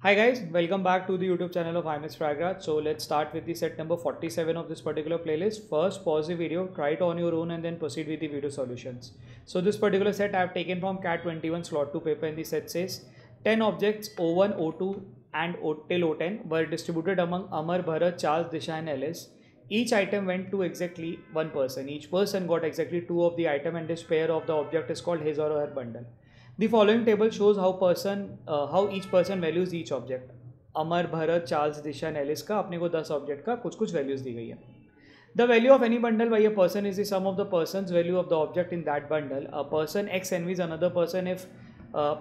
Hi guys, welcome back to the YouTube channel of IMS Fragrance. So let's start with the set number 47 of this particular playlist. First, pause the video, try it on your own and then proceed with the video solutions. So this particular set I have taken from CAT 21 slot 2 paper, and the set says 10 objects O1, O2 and till O10 were distributed among Amar, Bharat, Charles, Disha and Alice. Each item went to exactly one person. Each person got exactly 2 of the item, and this pair of the object is called his or her bundle. The following table shows how each person values each object. Amar, Bharat, Charles, Disha and Alice का अपने को 10 object का कुछ कुछ values दी गई है. The value of any bundle by a person is the sum of the person's value of the object in that bundle. A person X envies another person if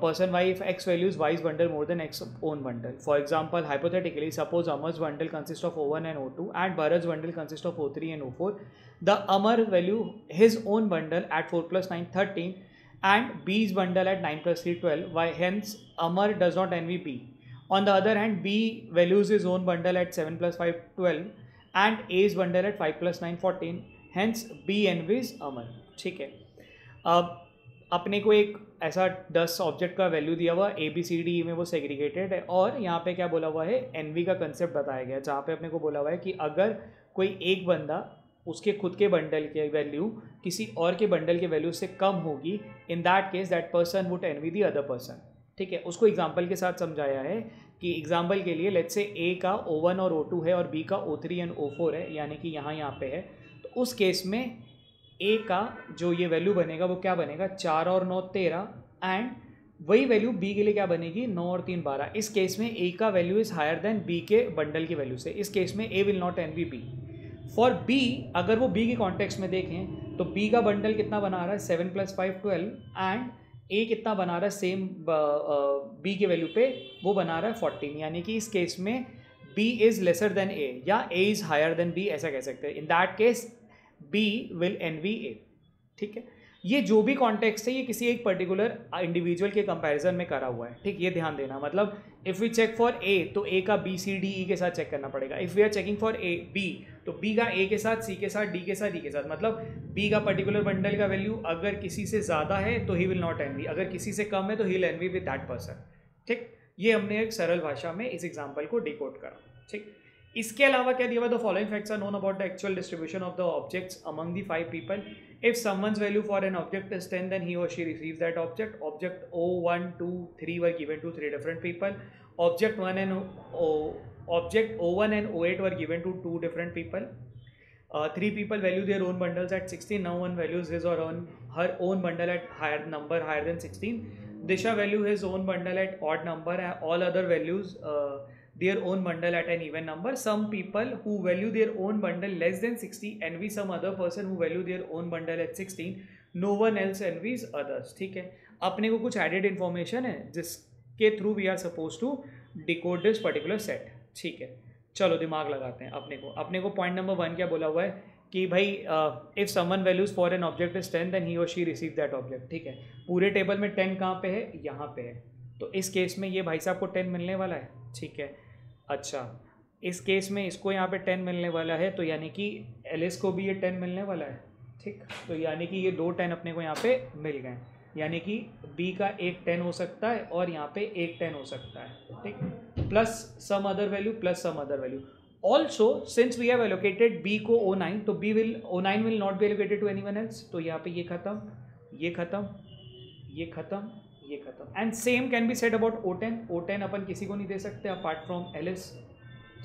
person Y if X values Y's bundle more than X's own bundle. For example, hypothetically, suppose Amar's bundle consists of O1 and O2 and Bharat's bundle consists of O3 and O4. The Amar value his own bundle at 4 plus 9 13 and B's bundle at 9 plus 3 12. Why hence Amar does not envy B. On the other hand, B values his own bundle at 7 plus 5 12 and A's bundle at 5 plus 9 14. Hence B envies Amar. ठीक है. अब अपने को एक ऐसा 10 object का value दिया हुआ ए बी सी डी में वो सेग्रीगेटेड है, और यहाँ पे क्या बोला हुआ है, एनवी का कंसेप्ट बताया गया, जहाँ पे अपने को बोला हुआ है कि अगर कोई एक बंदा उसके खुद के बंडल के वैल्यू किसी और के बंडल के वैल्यू से कम होगी, in that case that person would envy the other person. ठीक है, उसको एग्जांपल के साथ समझाया है कि एग्जांपल के लिए लेट्स से ए का O1 और O2 है और बी का O3 एंड O4 है, यानी कि यहाँ पे है, तो उस केस में ए का जो ये वैल्यू बनेगा वो क्या बनेगा, 4 और 9 13, एंड वही वैल्यू बी के लिए क्या बनेगी, 9 और 3 12. इस केस में ए का value is higher than B के बंडल की वैल्यू से. इस केस में A will not envy B. For B, अगर वो बी के कॉन्टेक्स्ट में देखें तो बी का बंडल कितना बना रहा है, 7 प्लस 5 12, एंड ए कितना बना रहा है सेम बी के वैल्यू पे, वो बना रहा है 14. यानी कि इस केस में B is lesser than A या A is higher than B, ऐसा कह सकते हैं. In that case B will envy A. ठीक है, ये जो भी कॉन्टेक्स्ट है ये किसी एक पर्टिकुलर इंडिविजुअल के कंपैरिजन में करा हुआ है. ठीक, ये ध्यान देना. मतलब if we check for a तो ए का बी सी डी ई के साथ चेक करना पड़ेगा. If we are checking for a b तो बी का ए के साथ, सी के साथ, डी के साथ, ई के साथ. मतलब बी का पर्टिकुलर बंडल का वैल्यू अगर किसी से ज़्यादा है तो ही विल नॉट एनवी, अगर किसी से कम है तो he will envy with that person. ठीक, ये हमने एक सरल भाषा में इस एग्जाम्पल को डिकोड करा. ठीक, इसके अलावा क्या दिया हुआ, the following facts are known about the actual distribution of the objects among the 5 people. If someone's value for an object is 10, then he or she receives that object. Object O1, 2, 3 were given to 3 different people. Object O1 and O8 were given to 2 different people. 3 people value their own bundles at 16. Now one values his or her own bundle at higher than 16. Disha value his own bundle at odd number. All other values their own bundle at an even number. Some people who value their own bundle less than 60 envy some other person who value their own bundle at 16. No one else envies others. ठीक है, अपने को कुछ added information है जिसके through we are suppose to decode this particular set. ठीक है, चलो दिमाग लगाते हैं. अपने को पॉइंट नंबर 1 क्या बोला हुआ है कि भाई if someone values for an object is 10 then he और शी रिसीव दैट ऑब्जेक्ट. ठीक है, पूरे टेबल में 10 कहाँ पे है, यहाँ पे है, तो इस केस में ये भाई साहब को 10 मिलने वाला है. ठीक है, अच्छा, इस केस में इसको यहाँ पे 10 मिलने वाला है, तो यानी कि एलिस को भी ये 10 मिलने वाला है. ठीक, तो यानी कि ये 2 10 अपने को यहाँ पे मिल गए. यानी कि बी का एक 10 हो सकता है और यहाँ पे एक 10 हो सकता है. ठीक, plus some other value plus some other value. Also since we have allocated b को O9, तो O9 will not be allocated to anyone else. तो यहाँ पे ये खत्म, ये खत्म, ये खत्म, ये खत्म. And same can be said about O10. O10 अपन किसी को नहीं दे सकते अपार्ट फ्रॉम एलिस.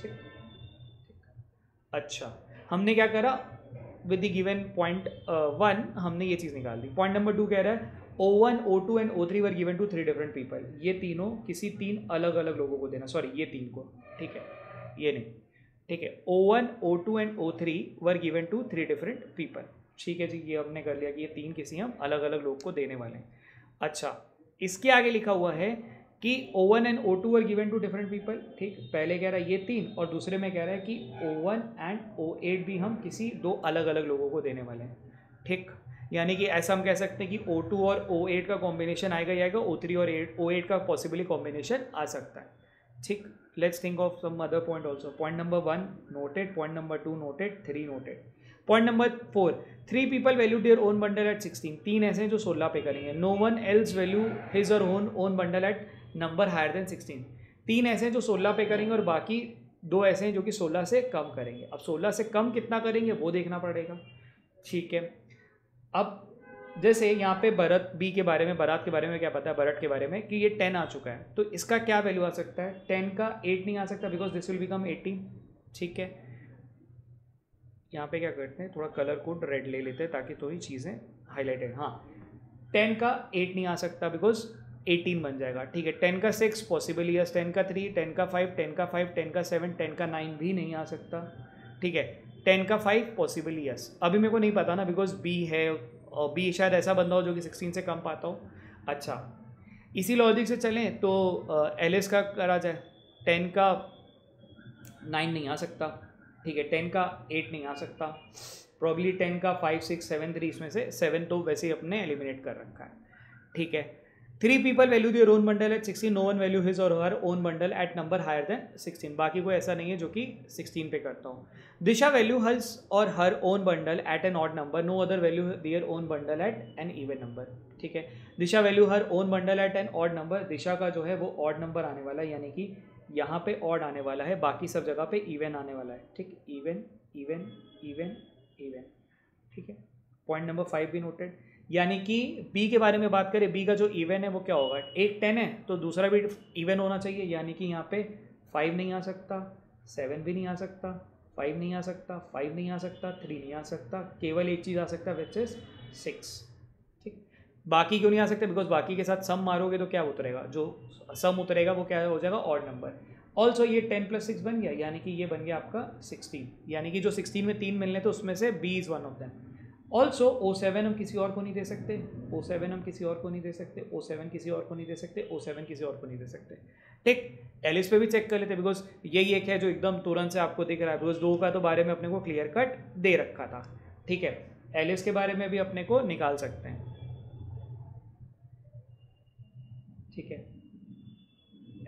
ठीक, अच्छा, हमने क्या करा विद द गिवन पॉइंट 1 हमने ये चीज़ निकाल दी. पॉइंट नंबर 2 कह रहा है O1, O2 and O3 were given to 3 different people. ये तीनों किसी 3 अलग अलग लोगों को देना, सॉरी ये 3 को. ठीक है, ये नहीं. ठीक है, O1, O2 and O3 were given to 3 different people. ठीक है जी, ये हमने कर लिया कि ये 3 किसी हम अलग अलग लोग को देने वाले हैं. अच्छा, इसके आगे लिखा हुआ है कि O1 and O2 were given to different people. ठीक, पहले कह रहा है ये 3 और दूसरे में कह रहा है कि O1 एंड O8 भी हम किसी 2 अलग अलग लोगों को देने वाले हैं. ठीक, यानी कि ऐसा हम कह सकते हैं कि O2 और O8 का कॉम्बिनेशन आएगा ही आएगा, O3 और O8 का पॉसिबली कॉम्बिनेशन आ सकता है. ठीक, let's think of some other point also. Point number 1 noted, point number 2 noted, 3 noted. Point number 4, 3 people value their own bundle at 16. 3 ऐसे हैं जो 16 पे करेंगे. No one else value his और own bundle at number higher than 16. 3 ऐसे हैं जो 16 पे करेंगे और बाकी 2 ऐसे हैं जो कि 16 से कम करेंगे। अब 16 से कम कितना करेंगे वो देखना पड़ेगा, ठीक है। अब जैसे यहाँ पे बारात के बारे में क्या पता है, बारात के बारे में कि ये 10 आ चुका है, तो इसका क्या वैल्यू आ सकता है, 10 का 8 नहीं आ सकता बिकॉज दिस विल बिकम 18, ठीक है। यहाँ पे क्या करते हैं, थोड़ा कलर कोड रेड ले लेते हैं ताकि थोड़ी चीज़ें हाईलाइटेड। हाँ, 10 का 8 नहीं आ सकता बिकॉज 18 बन जाएगा, ठीक है। 10 का 6 पॉसिबल यस, 10 का 3, 10 का 5, 10 का 5, 10 का 7, 10 का 9 भी नहीं आ सकता, ठीक है। 10 का 5 पॉसिबल यस, अभी मेरे को नहीं पता ना बिकॉज बी है और बी शायद ऐसा बंदा हो जो कि 16 से कम पाता हो। अच्छा, इसी लॉजिक से चलें तो एलिस का करा जाए, 10 का 9 नहीं आ सकता, ठीक है। 10 का 8 नहीं आ सकता, प्रॉब्ली 10 का 5, 6, 7, 3 इसमें से 7 तो वैसे ही अपने एलिमिनेट कर रखा है, ठीक है। 3 people value their own bundle at 16, no one value his और her own bundle at number higher than 16, बाकी कोई ऐसा नहीं है जो कि 16 पे करता हूँ। दिशा वैल्यू हज और her own bundle at an odd number, no other value their own bundle at an even number, ठीक है। Disha value her own bundle at an odd number, Disha का जो है वो ऑड नंबर आने वाला है, यानी कि यहाँ पे ऑड आने वाला है, बाकी सब जगह पे इवन आने वाला है, ठीक। इवन इवन इवन इवन, ठीक है। पॉइंट नंबर 5 भी नोटेड। यानी कि बी के बारे में बात करें, बी का जो इवन है वो क्या होगा, एक 10 है तो दूसरा भी इवन होना चाहिए, यानी कि यहाँ पे 5 नहीं आ सकता, 7 भी नहीं आ सकता, 5 नहीं आ सकता, 5 नहीं आ सकता, 3 नहीं आ सकता, केवल एक चीज़ आ सकता है विच इज 6, ठीक। बाकी क्यों नहीं आ सकते, बिकॉज बाकी के साथ सम मारोगे तो क्या उतरेगा, जो सम उतरेगा वो क्या हो जाएगा, ऑड नंबर। ऑल्सो ये 10 + 6 बन गया, यानी कि ये बन गया आपका 16, यानी कि जो 16 में 3 मिलने तो उसमें से b is one of them. Also O7 हम किसी और को नहीं दे सकते, O7 हम किसी और को नहीं दे सकते, O7 किसी और को नहीं दे सकते, O7 किसी और को नहीं दे सकते, ठीक। एलिस पे भी चेक कर लेते बिकॉज यही एक है जो एकदम तुरंत से आपको दिख रहा है, बिकॉज 2 का तो बारे में अपने को क्लियर कट दे रखा था, ठीक है। एलिस के बारे में भी अपने को निकाल सकते हैं, ठीक है।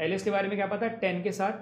एलिस के बारे में क्या पता है, 10 के साथ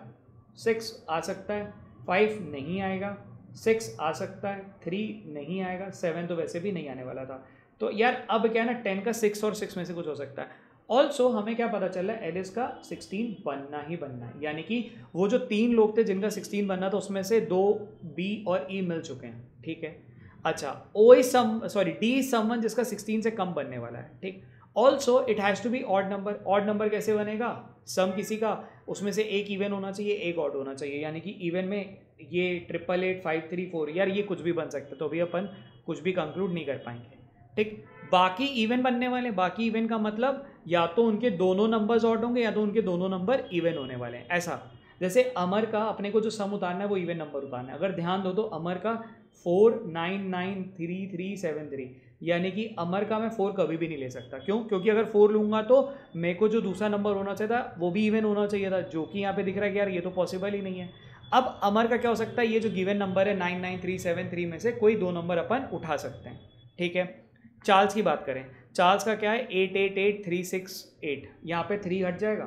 6 आ सकता है, 5 नहीं आएगा, 6 आ सकता है, 3 नहीं आएगा, 7 तो वैसे भी नहीं आने वाला था। तो यार अब क्या है ना, 10 का 6 और 6 में से कुछ हो सकता है। ऑल्सो हमें क्या पता चल रहा है, एलिस का 16 बनना ही बनना है, यानी कि वो जो 3 लोग थे जिनका 16 बनना था उसमें से 2 बी और ई मिल चुके हैं, ठीक है। अच्छा, डी इज समवन जिसका 16 से कम बनने वाला है, ठीक। Also it has to be odd number, odd number कैसे बनेगा, सम किसी का उसमें से एक इवन होना चाहिए, एक ऑड होना चाहिए, यानी कि इवन में ये 888, 534, यार ये कुछ भी बन सकता है, तो अभी अपन कुछ भी कंक्लूड नहीं कर पाएंगे, ठीक। बाकी इवन बनने वाले, बाकी इवन का मतलब या तो उनके दोनों नंबर्स ऑड होंगे या तो उनके दोनों नंबर इवन होने वाले हैं। ऐसा जैसे अमर का अपने को जो सम उतारना है वो इवन नंबर उतारना है, अगर ध्यान दो तो अमर का 4993373, यानी कि अमर का मैं 4 कभी भी नहीं ले सकता, क्यों, क्योंकि अगर 4 लूँगा तो मेरे को जो दूसरा नंबर होना चाहिए था वो भी इवन होना चाहिए था, जो कि यहाँ पे दिख रहा है कि यार ये तो पॉसिबल ही नहीं है। अब अमर का क्या हो सकता है, ये जो गिवन नंबर है 99373 में से कोई 2 नंबर अपन उठा सकते हैं, ठीक है। चार्ल्स की बात करें, चार्ल्स का क्या है 888368, यहाँ पे 3 हट जाएगा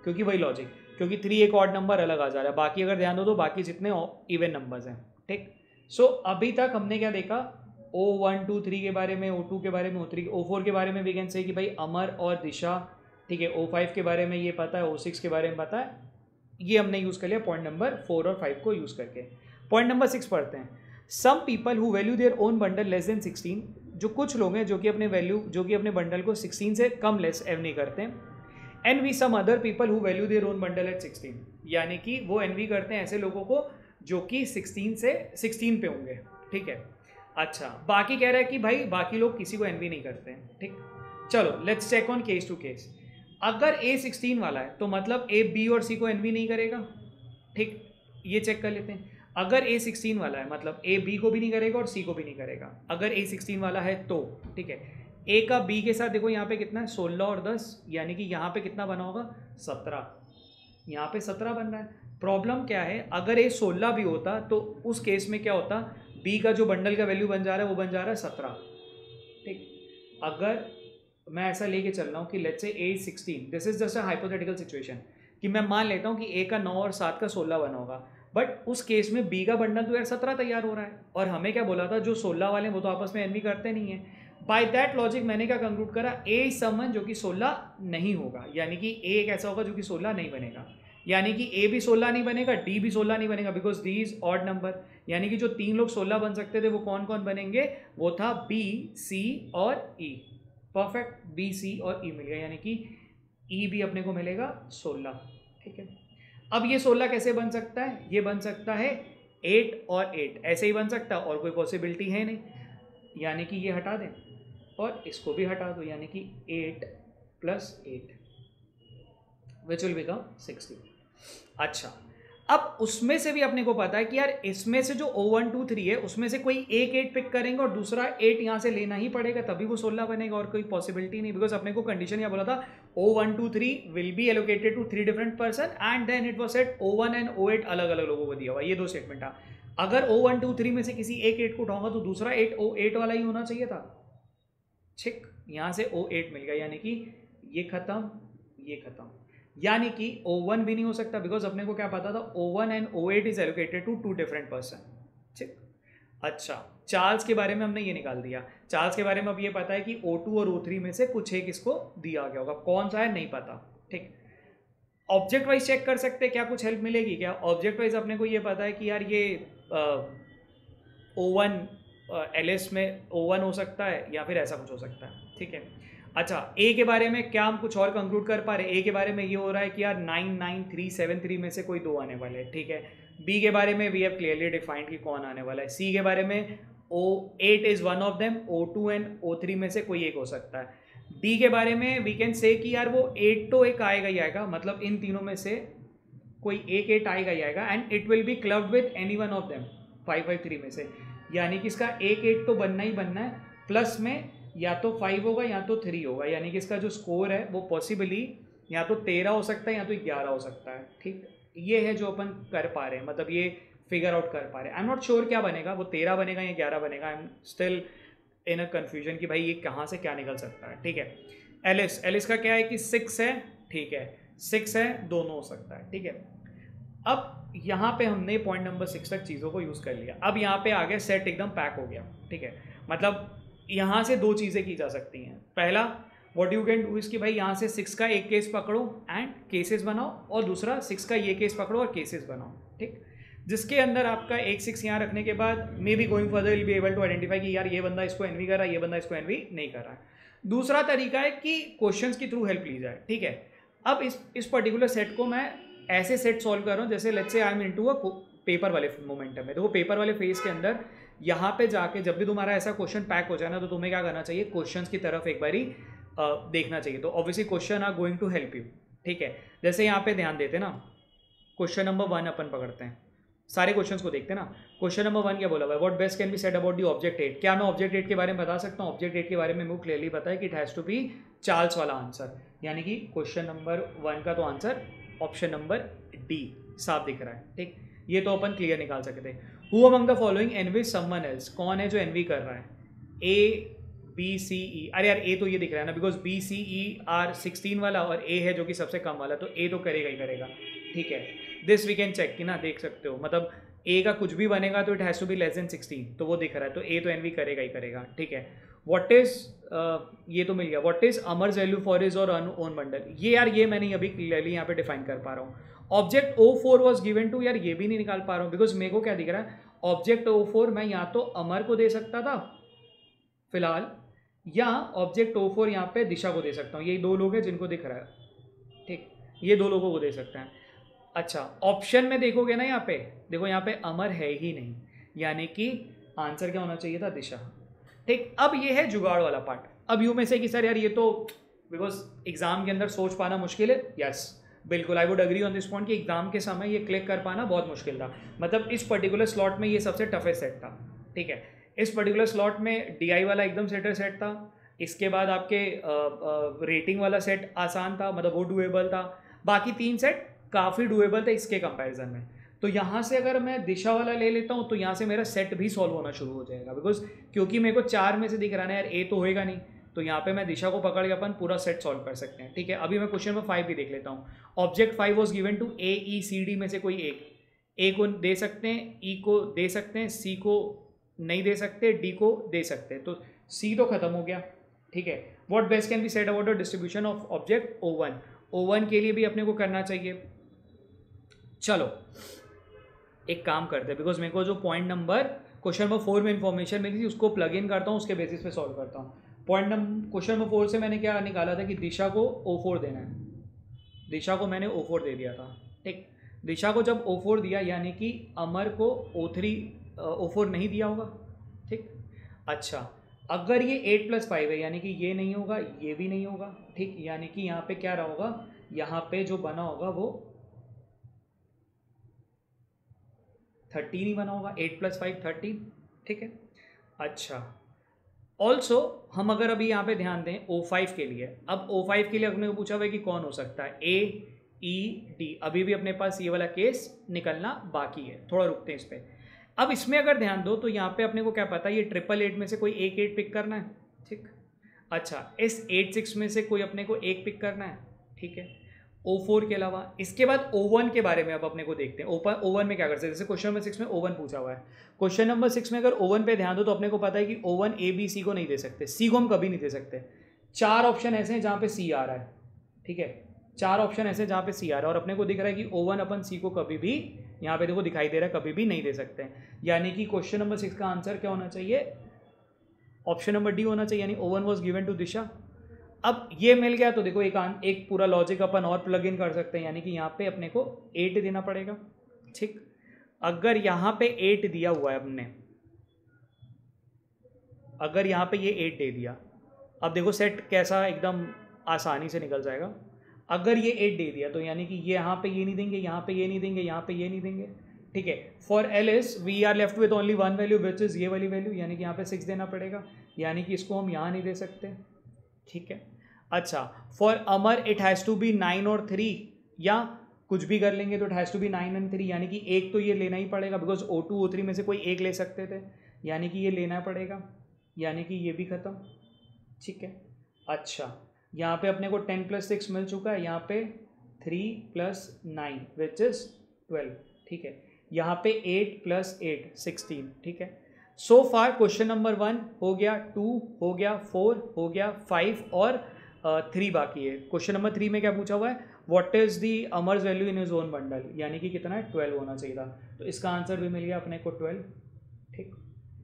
क्योंकि वही लॉजिक, क्योंकि 3 एक ऑड नंबर अलग आ जा रहा है, बाकी अगर ध्यान दो तो बाकी जितने इवन नंबर्स हैं, ठीक। सो अभी तक हमने क्या देखा, O1 2 3 के बारे में, O2 के बारे में, O3 O4 के बारे में वी कैन से कि भाई अमर और दिशा, ठीक है। O5 के बारे में ये पता है, O6 के बारे में पता है, ये हमने यूज़ कर लिया पॉइंट नंबर 4 और 5 को यूज़ करके। पॉइंट नंबर 6 पढ़ते हैं, some people who value their own bundle less than 16, जो कुछ लोग हैं जो कि अपने बंडल को 16 से कम लेस एवनी करते हैं, envy some other people who value their own bundle at 16, यानी कि वो एनवी करते हैं ऐसे लोगों को जो कि 16 से 16 पे होंगे, ठीक है। अच्छा, बाकी कह रहा है कि भाई बाकी लोग किसी को एनवी नहीं करते हैं, ठीक। चलो let's check on case to case. अगर ए 16 वाला है तो मतलब ए बी और सी को एनवी नहीं करेगा, ठीक, ये चेक कर लेते हैं। अगर ए 16 वाला है मतलब ए बी को भी नहीं करेगा और सी को भी नहीं करेगा, अगर ए 16 वाला है तो, ठीक है। ए का बी के साथ देखो यहाँ पे कितना है 16 और 10, यानी कि यहाँ पे कितना बना होगा 17, यहाँ पे 17 बन रहा है। प्रॉब्लम क्या है, अगर ए 16 भी होता तो उस केस में क्या होता, बी का जो बंडल का वैल्यू बन जा रहा है वो बन जा रहा है 17, ठीक। अगर मैं ऐसा लेके चल रहा हूँ कि let's say A 16, this is just a hypothetical situation, कि मैं मान लेता हूँ कि ए का 9 और 7 का 16 बना होगा, बट उस केस में बी का बंडल तो यार 17 तैयार हो रहा है, और हमें क्या बोला था जो 16 वाले हैं वो तो आपस में एनवी करते नहीं है। बाय दैट लॉजिक मैंने क्या कंक्लूड करा, ए समवन जो कि 16 नहीं होगा, यानी कि ए एक ऐसा होगा जो कि 16 नहीं बनेगा। यानी कि ए भी 16 नहीं बनेगा, डी भी 16 नहीं बनेगा, because D is odd number. यानी कि जो 3 लोग 16 बन सकते थे वो कौन कौन बनेंगे, वो था बी, सी और ई। परफेक्ट, बी, सी और ई मिल गया, यानी कि ई भी अपने को मिलेगा 16। ठीक है, अब ये 16 कैसे बन सकता है, ये बन सकता है 8 और 8 ऐसे ही बन सकता है, और कोई पॉसिबिलिटी है नहीं, यानी कि ये हटा दें और इसको भी हटा दो, यानी कि 8 + 8 विच विल बिकम 60। अच्छा, अब उसमें से भी अपने को पता है कि यार इसमें से जो O1 2 3 है उसमें से कोई एक 8 पिक करेंगे और दूसरा 8 यहाँ से लेना ही पड़ेगा, तभी वो 16 बनेगा, और कोई पॉसिबिलिटी नहीं, बिकॉज अपने को कंडीशन यहाँ बोला था O1 2 3 will be allocated to 3 different person and then it was set O1 and O8 अलग अलग लोगों को दिया हुआ, ये 2 स्टेटमेंट था। अगर O1 2 3 में से किसी एक 8 को उठाऊंगा तो दूसरा 8 O8 वाला ही होना चाहिए था। ठीक, यहाँ से O8 मिल गया, यानी कि ये खत्म, ये खत्म, यानी कि O1 भी नहीं हो सकता, बिकॉज अपने को क्या पता था O1 and O8 is allocated to 2 different person. ठीक, अच्छा, चार्ल्स के बारे में हमने ये निकाल दिया। चार्ल्स के बारे में अब ये पता है कि O2 और O3 में से कुछ एक इसको दिया गया होगा, कौन सा है नहीं पता। ठीक, ऑब्जेक्ट वाइज चेक कर सकते हैं, क्या कुछ हेल्प मिलेगी क्या? ऑब्जेक्ट वाइज अपने को ये पता है कि यार ये O1 एलिस में O1 हो सकता है या फिर ऐसा कुछ हो सकता है। ठीक है, अच्छा, ए के बारे में क्या हम कुछ और कंक्लूड कर पा रहे हैं? ए के बारे में ये हो रहा है कि यार 9 9 3 7 3 में से कोई 2 आने वाले हैं। ठीक है, बी के बारे में वी हैव क्लियरली डिफाइंड कि कौन आने वाला है। सी के बारे में O8 is one of them, O2 and O3 में से कोई एक हो सकता है। डी के बारे में वी कैन से कि यार वो 8 तो एक आएगा ही आएगा, मतलब इन तीनों में से कोई एक 8 आएगा ही आएगा, and it will be clubbed with any one of them 5 5 3 में से, यानी कि इसका एक 8 तो बनना ही बनना है, प्लस में या तो 5 होगा या तो 3 होगा, यानी कि इसका जो स्कोर है वो पॉसिबली या तो 13 हो सकता है या तो 11 हो सकता है। ठीक, ये है जो अपन कर पा रहे हैं, मतलब ये फिगर आउट कर पा रहे हैं। आई एम नॉट श्योर क्या बनेगा, वो 13 बनेगा या 11 बनेगा, I am still in a confusion कि भाई ये कहाँ से क्या निकल सकता है। ठीक है, एलिस का क्या है कि 6 है। ठीक है, 6 है, दोनों हो सकता है। ठीक है, अब यहाँ पे हमने पॉइंट नंबर 6 तक चीज़ों को यूज़ कर लिया। अब यहाँ पे आगे सेट एकदम पैक हो गया। ठीक है, मतलब यहाँ से 2 चीज़ें की जा सकती हैं। पहला, what you can do is कि भाई यहाँ से 6 का एक केस पकड़ो एंड केसेस बनाओ, और दूसरा 6 का ये केस पकड़ो और केसेस बनाओ। ठीक, जिसके अंदर आपका एक 6 यहाँ रखने के बाद may be going further will be able to identify कि यार ये बंदा इसको एनवी कर रहा है, ये बंदा इसको एनवी नहीं कर रहा है। दूसरा तरीका है कि क्वेश्चंस के थ्रू हेल्प ली जाए। ठीक है, अब इस पर्टिकुलर सेट को मैं ऐसे सेट सॉल्व कर रहा हूँ जैसे let's say I am into a paper वाले मोमेंटम में। देखो पेपर वाले फेज के अंदर यहाँ पे जाके जब भी तुम्हारा ऐसा क्वेश्चन पैक हो जाए ना, तो तुम्हें क्या करना चाहिए, क्वेश्चंस की तरफ एक बारी देखना चाहिए। तो obviously question are going to help you. ठीक है, जैसे यहाँ पे ध्यान देते ना, क्वेश्चन नंबर 1 अपन पकड़ते हैं, सारे क्वेश्चंस को देखते हैं ना। क्वेश्चन नंबर 1 क्या बोला हुआ है, what best can be said about the object 8। क्या मैं ऑब्जेक्ट 8 के बारे में बता सकता हूँ? ऑब्जेक्ट 8 के बारे में मुझे क्लियरली पता है कि it has to be Charles वाला आंसर, यानी कि क्वेश्चन नंबर 1 का तो आंसर ऑप्शन नंबर डी साफ दिख रहा है। ठीक, ये तो अपन क्लियर निकाल सकते थे। Who among the following envy someone else, कौन है जो एनवी कर रहा है? ए बी सी ई, अरे यार ए तो ये दिख रहा है ना, because b c e are 16 वाला और ए है जो कि सबसे कम वाला, तो ए तो करेगा ही करेगा। ठीक है, दिस वी कैन चेक कि ना, देख सकते हो, मतलब ए का कुछ भी बनेगा तो it has to be less than 16, तो वो दिख रहा है, तो ए तो एनवी करेगा ही करेगा। ठीक है, व्हाट इज ये तो मिल गया, what is अमर्स value for is और ओन बंडल, ये यार ये मैंने अभी क्लियरली यहाँ पे डिफाइन कर पा रहा हूँ। Object O4 was given to, यार ये भी नहीं निकाल पा रहा हूँ, बिकॉज मेरे को क्या दिख रहा है, ऑब्जेक्ट O4 मैं या तो अमर को दे सकता था फिलहाल, या ऑब्जेक्ट O4 यहाँ पे दिशा को दे सकता हूँ। ये 2 लोग हैं जिनको दिख रहा है। ठीक, ये 2 लोगों को दे सकते हैं। अच्छा, ऑप्शन में देखोगे ना, यहाँ पे देखो, यहाँ पे अमर है ही नहीं, यानी कि आंसर क्या होना चाहिए था, दिशा। ठीक, अब ये है जुगाड़ वाला पार्ट। अब यू में से कि सर यार ये तो बिकॉज एग्जाम के अंदर सोच पाना मुश्किल है, यस बिल्कुल I would agree on this point कि एग्जाम के समय ये क्लिक कर पाना बहुत मुश्किल था, मतलब इस पर्टिकुलर स्लॉट में ये सबसे टफेस्ट सेट था। ठीक है, इस पर्टिकुलर स्लॉट में DI वाला एकदम सेटर सेट था, इसके बाद आपके रेटिंग वाला सेट आसान था, मतलब वो डुएबल था, बाकी 3 सेट काफ़ी डुएबल थे इसके कंपैरिजन में। तो यहाँ से अगर मैं दिशा वाला ले लेता हूँ तो यहाँ से मेरा सेट भी सॉल्व होना शुरू हो जाएगा, बिकॉज क्योंकि मेरे को 4 में से दिख रहा है यार ए तो होएगा नहीं, तो यहाँ पे मैं दिशा को पकड़ के अपन पूरा सेट सॉल्व कर सकते हैं। ठीक है, अभी मैं क्वेश्चन नंबर 5 भी देख लेता हूँ। Object 5 was given to AECD में से कोई एक, ए को दे सकते हैं, ई को दे सकते हैं, सी को नहीं दे सकते, डी को दे सकते हैं, तो सी तो खत्म हो गया। ठीक है, what best can be said about the distribution of object O1, O1 के लिए भी अपने को करना चाहिए। चलो एक काम करते हैं, बिकॉज मेरे को जो क्वेश्चन नंबर 4 में इंफॉर्मेशन मिली थी उसको प्लग इन करता हूँ, उसके बेसिस पे सॉल्व करता हूँ। क्वेश्चन नंबर 4 से मैंने क्या निकाला था कि दिशा को O4 देना है, दिशा को मैंने O4 दे दिया था। ठीक, दिशा को जब O4 दिया यानी कि अमर को O4 नहीं दिया होगा। ठीक, अच्छा अगर ये 8+5 है यानी कि ये नहीं होगा, ये भी नहीं होगा। ठीक, यानी कि यहाँ पे क्या रहा होगा, यहाँ पे जो बना होगा वो 13 ही बना होगा, 8+5 13। ठीक है, अच्छा ऑल्सो हम अगर अभी यहाँ पे ध्यान दें O5 के लिए, अब O5 के लिए अपने को पूछा हुआ है कि कौन हो सकता है, A, E, D। अभी भी अपने पास ये वाला केस निकलना बाकी है, थोड़ा रुकते हैं इस पर। अब इसमें अगर ध्यान दो तो यहाँ पे अपने को क्या पता है, ये 888 में से कोई एक 8 पिक करना है। ठीक, अच्छा इस 86 में से कोई अपने को एक पिक करना है। ठीक है, O4 के अलावा। इसके बाद O1 के बारे में अब अपने को देखते हैं, O1 में क्या कर सकते हैं। जैसे क्वेश्चन नंबर 6 में O1 पूछा हुआ है, क्वेश्चन नंबर 6 में अगर O1 पे ध्यान दो तो अपने को पता है कि O1 A B C को नहीं दे सकते, C को हम कभी नहीं दे सकते। 4 ऑप्शन ऐसे हैं जहाँ पे C आ रहा है। ठीक है, 4 ऑप्शन ऐसे जहाँ पे C आ रहा है और अपने को दिख रहा है कि O1 अपन C को कभी भी, यहाँ पे देखो दिखाई दे रहा है, कभी भी नहीं दे सकते। यानी कि क्वेश्चन नंबर 6 का आंसर क्या होना चाहिए, ऑप्शन नंबर डी होना चाहिए, यानी O1 वॉज गिवन टू दिशा। अब ये मिल गया तो देखो एक पूरा लॉजिक अपन और प्लग इन कर सकते हैं, यानी कि यहाँ पे अपने को 8 देना पड़ेगा। ठीक, अगर यहाँ पे 8 दिया हुआ है हमने, अगर यहाँ पे ये 8 दे दिया, अब देखो सेट कैसा एकदम आसानी से निकल जाएगा। अगर ये 8 दे दिया तो यानी कि ये यहाँ पे ये नहीं देंगे, यहाँ पे ये नहीं देंगे, यहाँ पे ये नहीं देंगे। ठीक है, for Alice we are left with only one value which is ये वाली वैल्यू, यानी कि यहाँ पे 6 देना पड़ेगा, यानी कि इसको हम यहाँ नहीं दे सकते। ठीक है, अच्छा for Amar it has to be 9 और 3, या कुछ भी कर लेंगे तो it has to be 9 and 3, यानी कि एक तो ये लेना ही पड़ेगा बिकॉज O2 O3 में से कोई एक ले सकते थे, यानी कि ये लेना पड़ेगा, यानी कि ये भी ख़त्म। ठीक है, अच्छा यहाँ पे अपने को 10+6 मिल चुका है, यहाँ पे 3+9 विच इज़ 12। ठीक है, यहाँ पे 8+8 16। ठीक है, सो फार क्वेश्चन नंबर 1 हो गया, 2 हो गया, 4 हो गया, 5 और 3 बाकी है। क्वेश्चन नंबर 3 में क्या पूछा हुआ है, what is the अमर्स value in his own bundle, यानी कि कितना है 12 होना चाहिए था, तो इसका आंसर भी मिल गया अपने को 12। ठीक,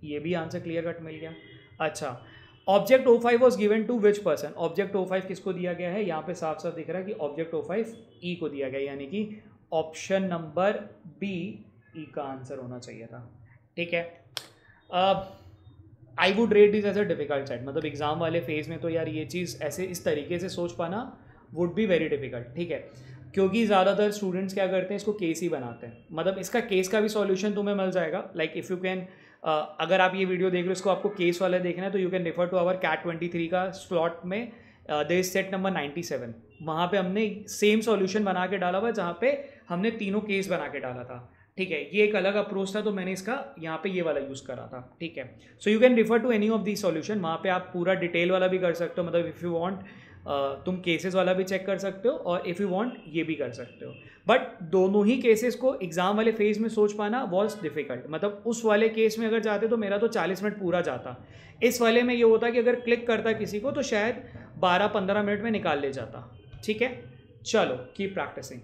ये भी आंसर क्लियर कट मिल गया। अच्छा object O5 was given to which person, object O5 किसको दिया गया है, यहाँ पे साफ साफ दिख रहा है कि ऑब्जेक्ट O5 E को दिया गया, यानी कि ऑप्शन नंबर बी E का आंसर होना चाहिए था। ठीक है, I would rate this as a difficult set, मतलब एग्जाम वाले फेज में तो यार ये चीज़ ऐसे इस तरीके से सोच पाना वुड बी वेरी डिफिकल्ट। ठीक है, क्योंकि ज़्यादातर स्टूडेंट्स क्या करते हैं, इसको केस ही बनाते हैं, मतलब इसका केस का भी सॉल्यूशन तुम्हें मिल जाएगा। लाइक इफ़ यू कैन, अगर आप ये वीडियो देख रहे हो इसको आपको केस वाला देखना है तो you can refer to our CAT 23 का स्लॉट में देयर इज सेट नंबर 97, वहाँ पे हमने सेम सॉल्यूशन बना के डाला हुआ जहाँ पे हमने तीनों केस बना के डाला था। ठीक है, ये एक अलग अप्रोच था तो मैंने इसका यहाँ पे ये वाला यूज़ करा था। ठीक है, so you can refer to any of the solution, वहाँ पे आप पूरा डिटेल वाला भी कर सकते हो, मतलब इफ़ यू वांट तुम केसेस वाला भी चेक कर सकते हो और इफ़ यू वांट ये भी कर सकते हो। बट दोनों ही केसेस को एग्जाम वाले फेज में सोच पाना वॉज डिफिकल्ट, मतलब उस वाले केस में अगर जाते तो मेरा तो 40 मिनट पूरा जाता, इस वाले में ये होता कि अगर क्लिक करता किसी को तो शायद 12-15 मिनट में निकाल ले जाता। ठीक है, चलो कीप प्रैक्टिसिंग।